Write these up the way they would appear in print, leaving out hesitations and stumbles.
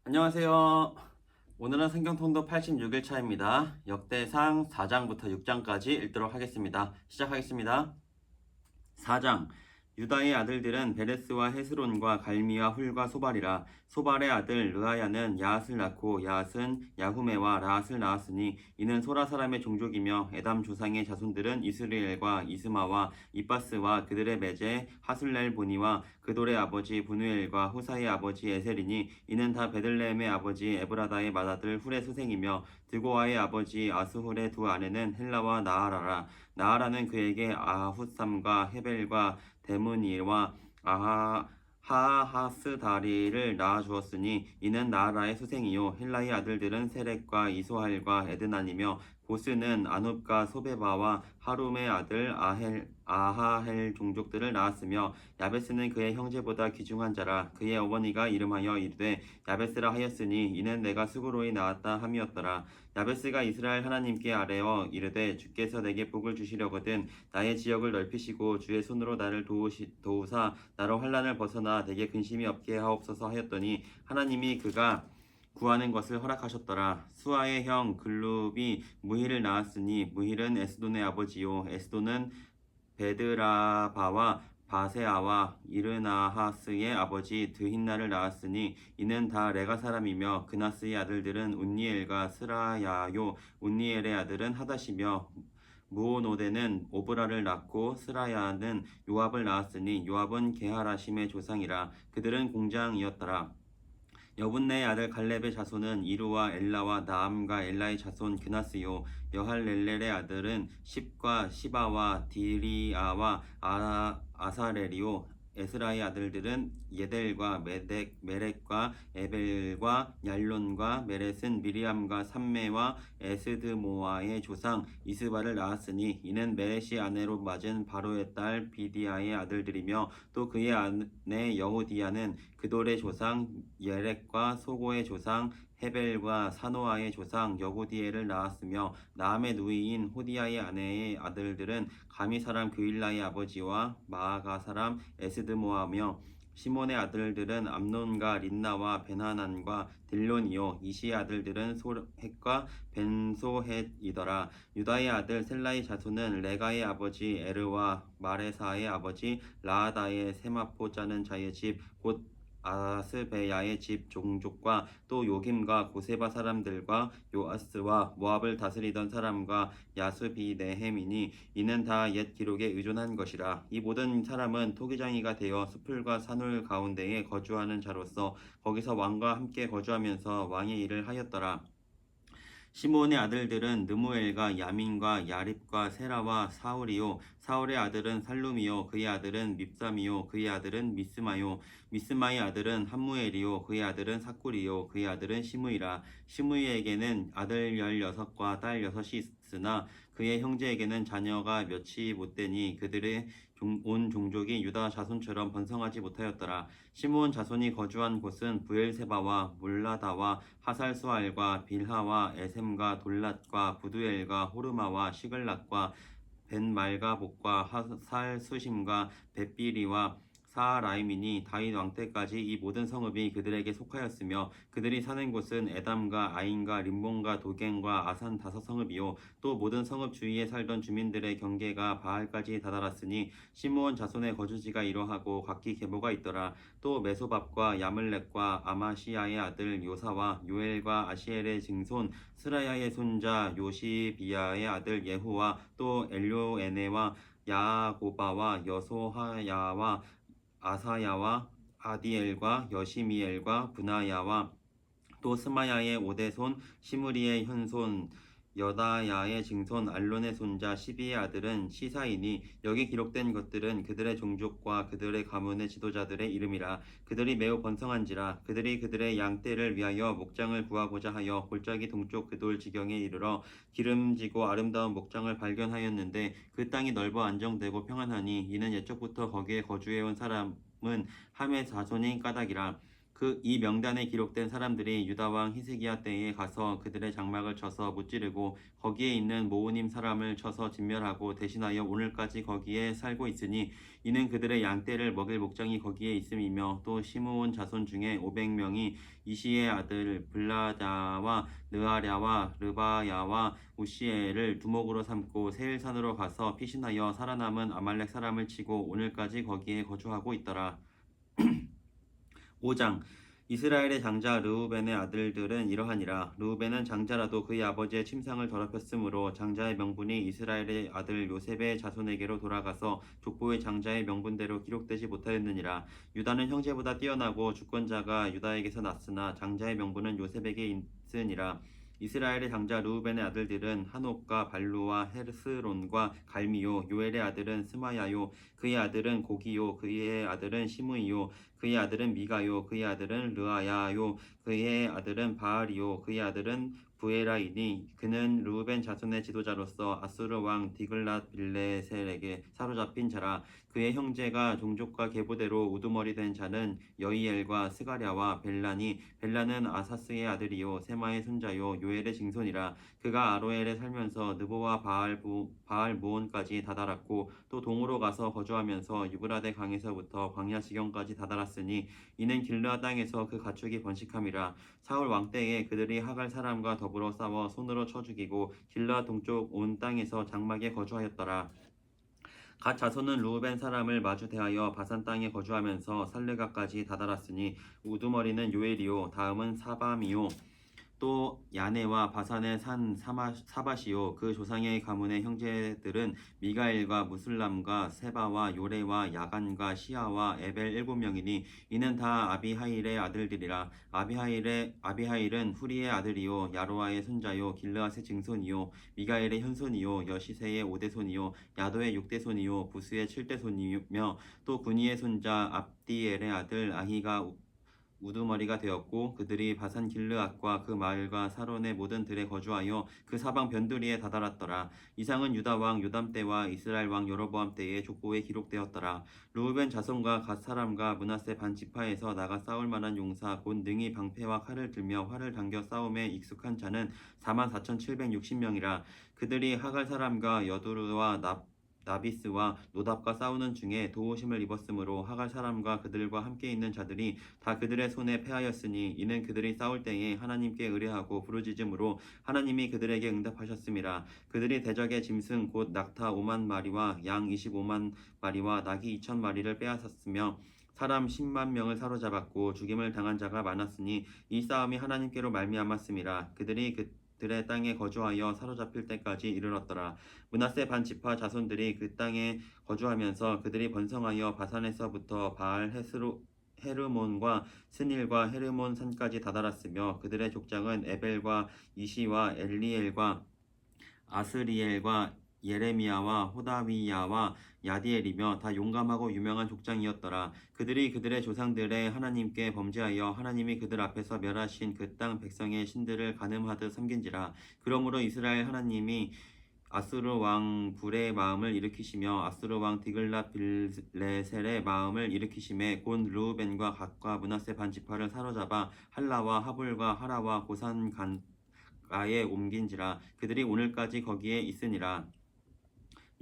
안녕하세요. 오늘은 성경통독 86일차입니다. 역대상 4장부터 6장까지 읽도록 하겠습니다. 시작하겠습니다. 4장 유다의 아들들은 베레스와 헤스론과 갈미와 훌과 소발이라. 소발의 아들 르아야는 야앗을 낳고 야앗은 야후메와 라앗을 낳았으니 이는 소라 사람의 종족이며 에담 조상의 자손들은 이스라엘과 이스마와 이빠스와 그들의 매제 하술렐 보니와 그돌의 아버지 분우엘과 후사의 아버지 에셀이니 이는 다 베들레헴의 아버지 에브라다의 맏아들 훌의 수생이며 드고아의 아버지 아스훌의 두 아내는 헬라와 나아라라. 나아라는 그에게 아훗삼과 헤벨과 데므니와 하하스다리를 낳아주었으니 이는 나아라의 수생이요 헬라의 아들들은 세렉과 이소할과 에드난이며 보스는 아눕과 소베바와 하룸의 아들 아하헬 종족들을 낳았으며 야베스는 그의 형제보다 귀중한 자라. 그의 어머니가 이름하여 이르되 야베스라 하였으니 이는 내가 수고로이 낳았다 함이었더라. 야베스가 이스라엘 하나님께 아뢰어 이르되 주께서 내게 복을 주시려거든 나의 지역을 넓히시고 주의 손으로 나를 도우사 나로 환난을 벗어나 내게 근심이 없게 하옵소서 하였더니 하나님이 그가 구하는 것을 허락하셨더라. 수아의 형 글룹이 무힐을 낳았으니 무힐은 에스돈의 아버지요 에스돈은 베드라바와 바세아와 이르나하스의 아버지 드힌나를 낳았으니 이는 다 레가 사람이며 그나스의 아들들은 운니엘과 스라야요 운니엘의 아들은 하닷이며 무오노데는 오브라를 낳고 스라야는 요압을 낳았으니 요압은 게하라심의 조상이라. 그들은 공장이었더라. 여분네의 아들 갈렙의 자손은 이루와 엘라와 나암과 엘라의 자손 그나스요 여할렐렐의 아들은 십과 시바와 디리아와 아사렐이요 에스라의 아들들은 예델과 메렉과 에벨과 얄론과 메렛은 미리암과 삼메와 에스드모아의 조상 이스바를 낳았으니 이는 메렛이 아내로 맞은 바로의 딸 비디아의 아들들이며 또 그의 아내 여호디아는 그돌의 조상 예렉과 소고의 조상 헤벨과 사노아의 조상 여고디엘을 낳았으며 나암의 누이인 호디아의 아내의 아들들은 가미 사람 그일라의 아버지와 마아가 사람 에스드모아며 시몬의 아들들은 암논과 린나와 베나난과 딜론이요 이시의 아들들은 소헷과 벤소헷이더라. 유다의 아들 셀라의 자손은 레가의 아버지 에르와 마레사의 아버지 라아다의 세마포 짜는 자의 집곧 아스베야의 집 종족과 또 요김과 고세바 사람들과 요아스와 모압을 다스리던 사람과 야수비네헴이니 이는 다 옛 기록에 의존한 것이라. 이 모든 사람은 토기장이가 되어 수풀과 산울 가운데에 거주하는 자로서 거기서 왕과 함께 거주하면서 왕의 일을 하였더라. 시므온의 아들들은 느무엘과 야민과 야립과 세라와 사울이요 사울의 아들은 살룸이요 그의 아들은 밉삼이요 그의 아들은 미스마요 미스마의 아들은 함무엘이요 그의 아들은 사꿀이요 그의 아들은 시므이라. 시므이에게는 아들 16과 딸 6이 있으나 그의 형제에게는 자녀가 몇이 못되니 그들의 온 종족이 유다 자손처럼 번성하지 못하였더라. 시므온 자손이 거주한 곳은 부엘세바와 몰라다와 하살수알과 빌하와 에셈과 돌랏과 부두엘과 호르마와 시글락과 벤말가복과 하살수심과 벳비리와 사라임이니 다윗 왕 때까지 이 모든 성읍이 그들에게 속하였으며 그들이 사는 곳은 에담과 아인과 림몬과 도겐과 아산 5성읍이요 또 모든 성읍 주위에 살던 주민들의 경계가 바알까지 다다랐으니 시므온 자손의 거주지가 이러하고 각기 계보가 있더라. 또 메소밥과 야물렉과 아마시아의 아들 요사와 요엘과 아시엘의 증손 스라야의 손자 요시비야의 아들 예후와 또 엘료에네와 야고바와 여소하야와 아사야와 아디엘과 여시미엘과 브나야와 또 스마야의 오대손 시므리의 현손 여다야의 증손 알론의 손자 시비의 아들은 시사이니 여기 기록된 것들은 그들의 종족과 그들의 가문의 지도자들의 이름이라. 그들이 매우 번성한지라. 그들이 그들의 양떼를 위하여 목장을 구하고자 하여 골짜기 동쪽 그돌 지경에 이르러 기름지고 아름다운 목장을 발견하였는데 그 땅이 넓어 안정되고 평안하니 이는 옛적부터 거기에 거주해온 사람은 함의 자손인 까닭이라. 이 명단에 기록된 사람들이 유다 왕 히스기야 때에 가서 그들의 장막을 쳐서 무찌르고 거기에 있는 모우님 사람을 쳐서 진멸하고 대신하여 오늘까지 거기에 살고 있으니 이는 그들의 양떼를 먹일 목장이 거기에 있음이며 또 시므온 자손 중에 500명이 이시의 아들 블라다와 느아랴와 르바야와 우시엘을 두목으로 삼고 세일산으로 가서 피신하여 살아남은 아말렉 사람을 치고 오늘까지 거기에 거주하고 있더라. 5장 이스라엘의 장자 르우벤의 아들들은 이러하니라. 르우벤은 장자라도 그의 아버지의 침상을 더럽혔으므로 장자의 명분이 이스라엘의 아들 요셉의 자손에게로 돌아가서 족보의 장자의 명분대로 기록되지 못하였느니라. 유다는 형제보다 뛰어나고 주권자가 유다에게서 났으나 장자의 명분은 요셉에게 있으니라. 이스라엘의 장자 르우벤의 아들들은 한옥과 발루와 헤스론과 갈미요. 요엘의 아들은 스마야요. 그의 아들은 고기요. 그의 아들은 시므이요. 그의 아들은 미가요. 그의 아들은 르아야요. 그의 아들은 바알이요. 그의 아들은 부에라이니 그는 르우벤 자손의 지도자로서 아수르 왕 디글랏 빌레셀에게 사로잡힌 자라. 그의 형제가 종족과 계보대로 우두머리 된 자는 여이엘과 스가랴와 벨라니 벨라는 아사스의 아들이요 세마의 손자요 요엘의 증손이라. 그가 아로엘에 살면서 느보와 바알 무온까지 다다랐고 또 동으로 가서 거주하면서 유브라데 강에서부터 광야 지경까지 다다랐으니 이는 길르앗 땅에서 그 가축이 번식함이라. 사울 왕 때에 그들이 하갈 사람과 더불어 싸워 손으로 쳐 죽이고 길르앗 동쪽 온 땅에서 장막에 거주하였더라. 갓 자손은 르우벤 사람을 마주 대하여 바산 땅에 거주하면서 살르가까지 다다랐으니 우두머리는 요엘이요 다음은 사밤이요 또 야네와 바산의 산 사바시요 그 조상의 가문의 형제들은 미가엘과 무슬람과 세바와 요레와 야간과 시아와 에벨 7명이니 이는 다 아비하일의 아들들이라. 아비하일은 후리의 아들이요 야로아의 손자요 길르앗의 증손이요 미가엘의 현손이요 여시세의 5대손이요 야도의 6대손이요 부스의 7대손이며 또 구니의 손자 압디엘의 아들 아히가 우두머리가 되었고 그들이 바산 길르앗과 그 마을과 사론의 모든 들에 거주하여 그 사방 변두리에 다다랐더라. 이상은 유다 왕 요담 때와 이스라엘 왕 여로보암 때의 족보에 기록되었더라. 르우벤 자손과 갓 사람과 므낫세 반 지파에서 나가 싸울 만한 용사 곧 능히 방패와 칼을 들며 활을 당겨 싸움에 익숙한 자는 44,760명이라. 그들이 하갈 사람과 여두르와 나비스와 노답과 싸우는 중에 도우심을 입었으므로 하갈 사람과 그들과 함께 있는 자들이 다 그들의 손에 패하였으니 이는 그들이 싸울 때에 하나님께 의뢰하고 부르짖음으로 하나님이 그들에게 응답하셨음이라. 그들이 대적의 짐승 곧 낙타 5만 마리와 양 25만 마리와 낙이 2천 마리를 빼앗았으며 사람 10만 명을 사로잡았고 죽임을 당한 자가 많았으니 이 싸움이 하나님께로 말미암았음이라. 그들이 그들의 땅에 거주하여 사로잡힐 때까지 이르렀더라. 므낫세 반 지파 자손들이 그 땅에 거주하면서 그들이 번성하여 바산에서부터 바알 헤르몬과 스닐과 헤르몬 산까지 다다랐으며 그들의 족장은 에벨과 이시와 엘리엘과 아스리엘과 예레미야와 호다위야와 야디엘이며 다 용감하고 유명한 족장이었더라. 그들이 그들의 조상들의 하나님께 범죄하여 하나님이 그들 앞에서 멸하신 그 땅 백성의 신들을 간음하듯 섬긴지라. 그러므로 이스라엘 하나님이 아수르 왕 불의 마음을 일으키시며 아수르 왕 디글랏 빌레셀의 마음을 일으키심에 곧 르우벤과 갓과 므낫세 반 지파를 사로잡아 할라와 하볼과 하라와 고산 간가에 옮긴지라. 그들이 오늘까지 거기에 있으니라.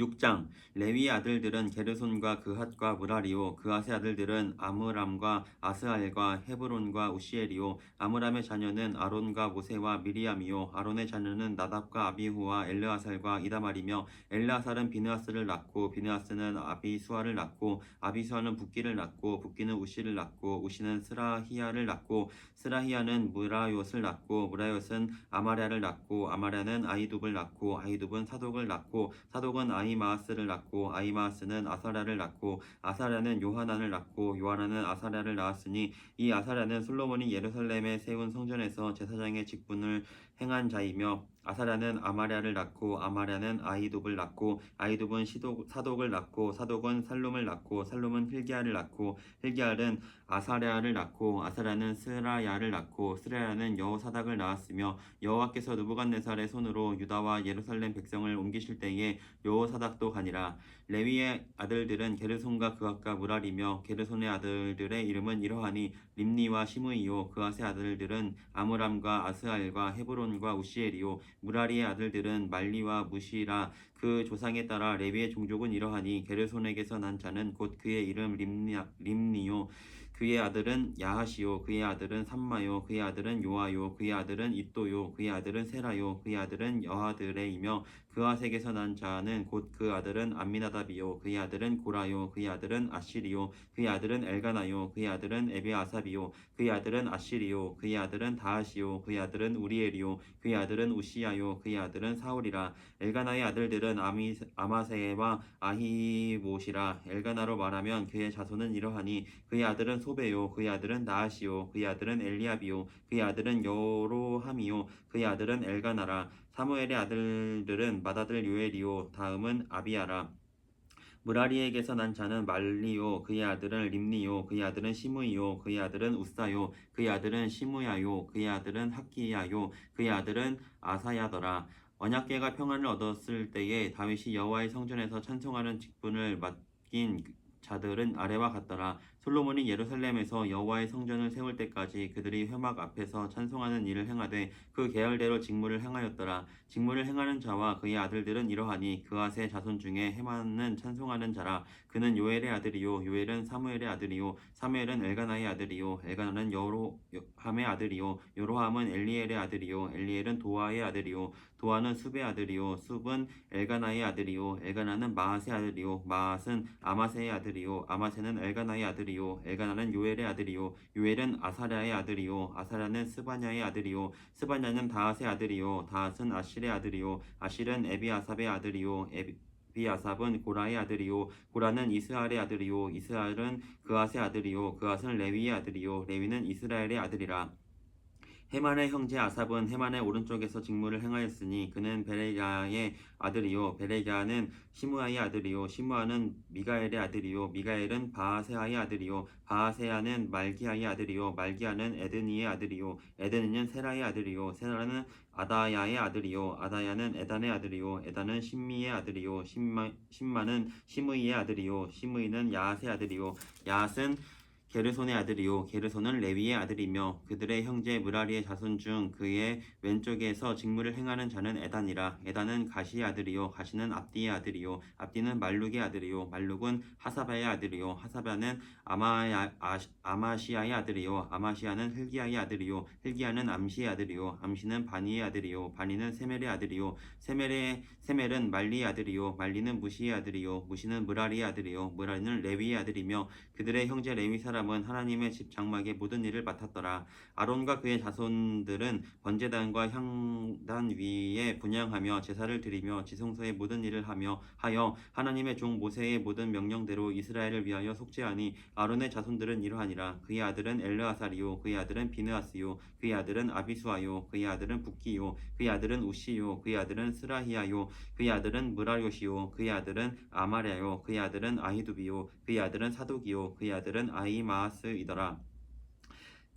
6장 레위의 아들들은 게르손과 그핫과 무라리요 그핫의 아들들은 아므람과 아스알과 헤브론과 우시엘이요 아므람의 자녀는 아론과 모세와 미리암이요 아론의 자녀는 나답과 아비후와 엘르아살과 이다말이며 엘르아살은 비느하스를 낳고 비느하스는 아비수아를 낳고 아비수아는 붓기를 낳고 붓기는 우시를 낳고 우시는 스라히야를 낳고 스라히야는 무라요스를 낳고 무라요스는 아마랴를 낳고 아마랴는 아이둡을 낳고 아이둡은 사독을 낳고 사독은 아히마아스를 낳고 아히마아스는 아사랴를 낳고 아사랴는 요하난을 낳고 요하난은 아사랴를 낳았으니 이 아사랴는 솔로몬이 예루살렘에 세운 성전에서 제사장의 직분을 행한 자이며 아사랴는 아마랴를 낳고 아마랴는 아히둡을 낳고 아히둡은 사독을 낳고 사독은 살룸을 낳고 살룸은 hil기야를 낳고 hil기야는 아사랴를 낳고 아사랴는 스라야를 낳고 스라야는 여호사닥을 낳았으며 여호와께서 느부갓네살의 손으로 유다와 예루살렘 백성을 옮기실 때에 여호사닥도 가니라. 레위의 아들들은 게르손과 그앗과 무랄이며 게르손의 아들들의 이름은 이러하니 림니와 시므이요. 그앗의 아들들은 아므람과 아스알과 헤브론과 우시엘이요. 무라리의 아들들은 말리와 무시라. 그 조상에 따라 레위의 종족은 이러하니 게르손에게서 난 자는 곧 그의 이름 림니요. 그의 아들은 야하시요. 그의 아들은 삼마요. 그의 아들은 요아요. 그의 아들은 잇도요. 그의 아들은 세라요. 그의 아들은 여하드레이며 그아색에서 난 자는 곧 그 아들은 암미나답이요. 그의 아들은 고라요. 그의 아들은 아시리요. 그의 아들은 엘가나요. 그의 아들은 에비아삽이요. 그의 아들은 아시리요. 그의 아들은 다하시요. 그의 아들은 우리엘이요. 그의 아들은 우시야요. 그의 아들은 사울이라. 엘가나의 아들들은 아마세와 아히못이라. 엘가나로 말하면 그의 자손은 이러하니 그의 아들은 소베요. 그의 아들은 나하시요. 그의 아들은 엘리압이요. 그의 아들은 여로함이요. 그의 아들은 엘가나라. 사무엘의 아들들은 맏아들 요엘이요. 다음은 아비야라. 무라리에게서 난 자는 말리요. 그의 아들은 림니요. 그의 아들은 시므이요. 그의 아들은 우사요. 그의 아들은 시므야요. 그의 아들은 학기야요. 그의 아들은 아사야더라. 언약궤가 평안을 얻었을 때에 다윗이 여호와의 성전에서 찬송하는 직분을 맡긴 자들은 아래와 같더라. 솔로몬이 예루살렘에서 여호와의 성전을 세울 때까지 그들이 회막 앞에서 찬송하는 일을 행하되 그 계열대로 직무를 행하였더라. 직무를 행하는 자와 그의 아들들은 이러하니 그앗의 자손 중에 헤만은 찬송하는 자라. 그는 요엘의 아들이요. 요엘은 사무엘의 아들이요. 사무엘은 엘가나의 아들이요. 엘가나는 여로함의 아들이요. 여로함은 엘리엘의 아들이요. 엘리엘은 도아의 아들이요. 도아는 숲의 아들이요. 숲은 엘가나의 아들이요. 엘가나는 마앗의 아들이요. 마앗은 아마세의 아들이요. 아마세는 엘가나의 아들이요. 엘가나는 요엘의 아들이요. 요엘은 아사랴의 아들이요. 아사랴는 스바냐의 아들이요. 스바냐는 다핫의 아들이요. 다핫은 아실의 아들이요. 아실은 에비아삽의 아들이요. 에비아삽은 고라의 아들이요. 고라는 이스할의 아들이요. 이스할은 그앗의 아들이요. 그앗은 레위의 아들이요. 레위는 이스라엘의 아들이라. 헤만의 형제 아삽은 헤만의 오른쪽에서 직무를 행하였으니 그는 베레야의 아들이요. 베레야는 시므아의 아들이요. 시므아는 미가엘의 아들이요. 미가엘은 바하세아의 아들이요. 바하세아는 말기야의 아들이요. 말기야는 에드니의 아들이요. 에드니는 세라의 아들이요. 세라는 아다야의 아들이요. 아다야는 에단의 아들이요. 에단은 심미의 아들이요. 심마는 시므이의 아들이요. 시므이는 야앗의 아들이요. 야앗은 게르손의 아들이요. 게르손은 레위의 아들이며 그들의 형제 무라리의 자손 중 그의 왼쪽에서 직무를 행하는 자는 에단이라. 에단은 가시의 아들이요. 가시는 압디의 아들이요. 압디는 말룩의 아들이요. 말룩은 하사바의 아들이요. 하사바는 아마시아의 아들이요. 아마시아는 hil기야의 아들이요. hil기야는 암시의 아들이요. 암시는 바니의 아들이요. 바니는 세멜의 아들이요. 세멜은 말리의 아들이요. 말리는 무시의 아들이요. 무시는 무라리의 아들이요. 무라리는 레위의 아들이며 그들의 형제 레위 사람은 하나님의 집 장막의 모든 일을 맡았더라. 아론과 그의 자손들은 번제단과 향단 위에 분향하며 제사를 드리며 지성소의 모든 일을 하여 하나님의 종 모세의 모든 명령대로 이스라엘을 위하여 속죄하니 아론의 자손들은 이러하니라. 그의 아들은 엘르아살이요. 그의 아들은 비느하스요. 그의 아들은 아비수아요. 그의 아들은 붓기요. 그의 아들은 우시요. 그의 아들은 스라히야요. 그의 아들은 무라요시요. 그의 아들은 아마랴요. 그의 아들은 아히두비요. 그의 아들은 사독이요. 그의 아들은 아히마아스이더라.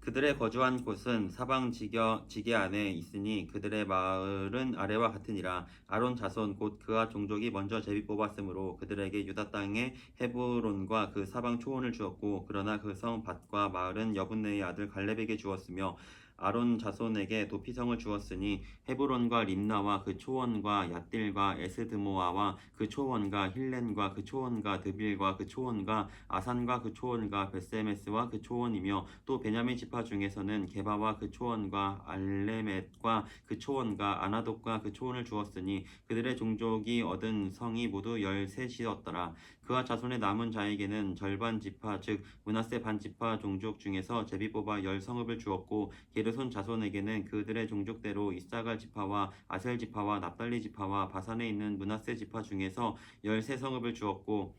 그들의 거주한 곳은 사방 지게 안에 있으니 그들의 마을은 아래와 같으니라. 아론 자손 곧 그와 종족이 먼저 제비 뽑았으므로 그들에게 유다 땅의 헤브론과 그 사방 초원을 주었고 그러나 그 성 밭과 마을은 여분네의 아들 갈렙에게 주었으며 아론 자손에게 도피성을 주었으니 헤브론과 림나와 그 초원과 얏딜과 에스드모아와 그 초원과 힐렌과 그 초원과 드빌과 그 초원과 아산과 그 초원과 벳세메스와 그 초원이며 또 베냐민 지파 중에서는 게바와 그 초원과 알레멧과 그 초원과 아나돗과 그 초원을 주었으니 그들의 종족이 얻은 성이 모두 13이었더라. 그와 자손의 남은 자에게는 절반 지파 즉 므낫세 반 지파 종족 중에서 제비 뽑아 10성읍을 주었고 게르손 자손에게는 그들의 종족대로 이사갈 지파와 아셀 지파와 납달리 지파와 바산에 있는 므낫세 지파 중에서 13성읍을 주었고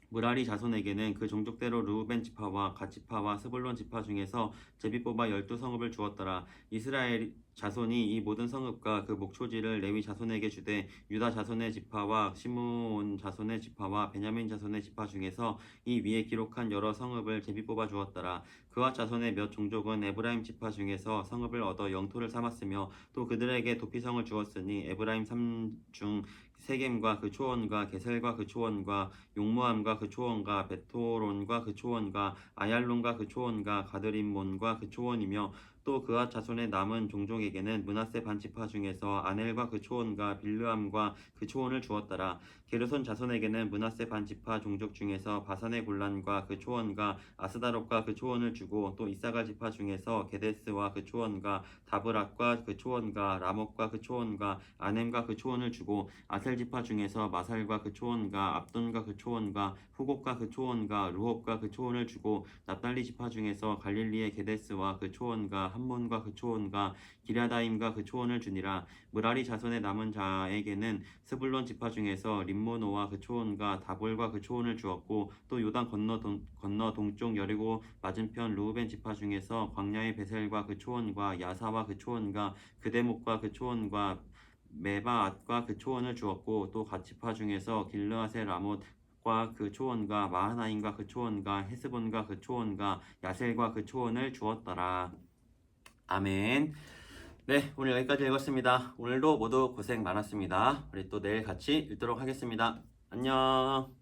무라리 자손에게는 그 종족대로 르우벤 지파와 갓 지파와 스불론 지파 중에서 제비 뽑아 12성읍을 주었더라. 이스라엘 자손이 이 모든 성읍과 그 목초지를 레위 자손에게 주되 유다 자손의 지파와 시므온 자손의 지파와 베냐민 자손의 지파 중에서 이 위에 기록한 여러 성읍을 제비 뽑아 주었더라. 그와 자손의 몇 종족은 에브라임 지파 중에서 성읍을 얻어 영토를 삼았으며 또 그들에게 도피성을 주었으니 에브라임 삼중 세겜과 그 초원과 게셀과 그 초원과 용무함과 그 초원과 베토론과 그 초원과 아얄론과 그 초원과 가드림몬과 그 초원이며 또 그와 자손의 남은 종족에게는 므낫세 반지파 중에서 아넬과 그 초원과 빌르암과 그 초원을 주었더라. 게르손 자손에게는 므낫세 반지파 종족 중에서 바산의 골란과 그 초원과 아스다롯과 그 초원을 주고 또 이사갈 지파 중에서 게데스와 그 초원과 다브락과 그 초원과 라목과 그 초원과 아넴과 그 초원을 주고 아셀 지파 중에서 마살과 그 초원과 압돈과 그 초원과 후곡과 그 초원과 루홉과 그 초원을 주고 납달리 지파 중에서 갈릴리의 게데스와 그 초원과 함몬과 그 초원과 기랴다임과 그 초원을 주니라. 므라리 자손의 남은 자에게는 스불론 지파 중에서 림모노와 그 초원과 다볼과 그 초원을 주었고 또 요단 건너 동쪽 여리고 맞은편 루우벤 지파 중에서 광야의 베셀과 그 초원과 야사와 그 초원과 그대목과 그 초원과 메바앗과 그 초원을 주었고 또 갓지파 중에서 길르앗의 라못과 그 초원과 마하나임과 그 초원과 헤스본과 그 초원과 야셀과 그 초원을 주었더라. 아멘. 네, 오늘 여기까지 읽었습니다. 오늘도 모두 고생 많았습니다. 우리 또 내일 같이 읽도록 하겠습니다. 안녕.